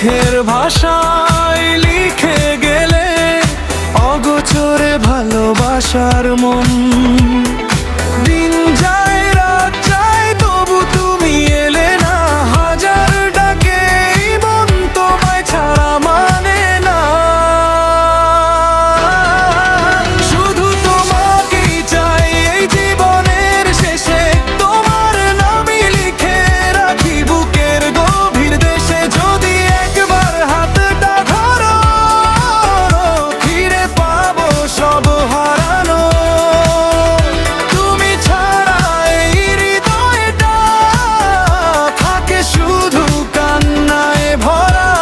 চোখের ভাষায় লিখে গেলে অগোচরে ভালোবাসার মন। দিন যায় রাত যায় তবু তুমি এলে না, হাজার ডাকে এই মন তোমায় ছাড়া মানে না। শুধু তোমাকেই চাই এই জীবনের শেষে, তোমার নামই লিখে রাখি বুকের গভীর দেশে। যদি একবার হাতটা ধরো ফিরে পাবো সব হারানো, তুমি ছাড়া এই হৃদয়টা থাকে শুধু কান্নায় ভরা।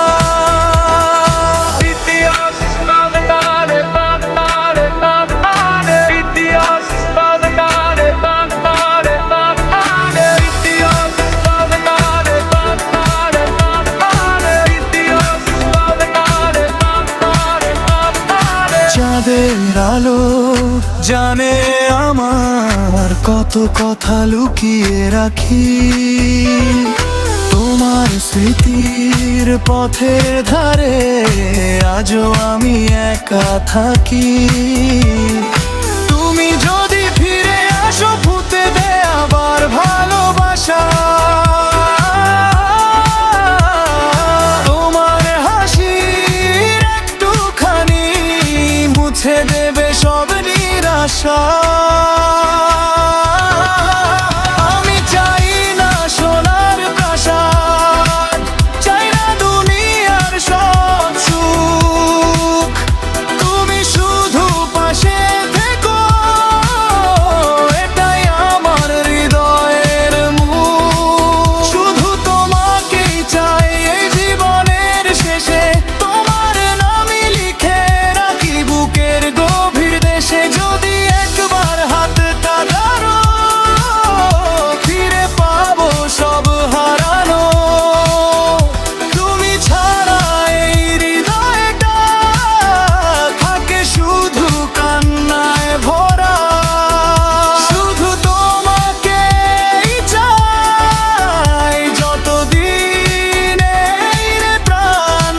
ইতিহাস বদলারে বদলারে বদলারে, ইতিহাস বদলারে বদলারে বদলারে, ইতিহাস বদলারে বদলারে বদলারে, ইতিহাস বদলারে বদলারে বদলারে। চাঁদের আলো জানে আমার কত কথা লুকিয়ে রাখি, তোমার স্মৃতির পথের ধারে আজও আমি একা থাকি। তুমি যদি ফিরে আসো ফুটে দে আবার ভালোবাসা, তোমার হাসির একটুখানি মুছে দেবে সব নিরাশা। আমি চাই না সোনার প্রাসাদ, চাই না দুনিয়ার সব সুখ, তুমি শুধু পাশে থেকো এটাই আমার হৃদয়ের মুখ। শুধু তোমাকেই চাই এই জীবনের শেষে, তোমার নামই লিখে রাখি বুকের গভীর দেশে। যদি একবার হাতটা ধরো ফিরে পাবো সব হারানো, তুমি ছাড়া এই হৃদয়টা থাকে শুধু কান্নায় ভরা। শুধু তোমাকেই চাই যতদিন এই রে প্রাণ,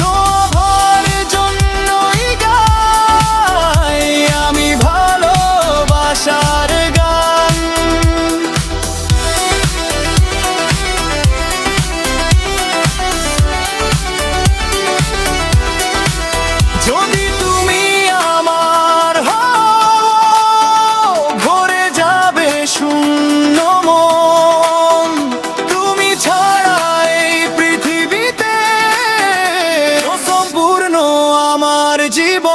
তোমার জন্যই গাই আমি ভালোবাসার গান। যদি তুমি আমার হও ভরে যাবে শূন্য মন, তুমি ছাড়া এই পৃথিবীতে অসম্পূর্ণ আমার জীবন।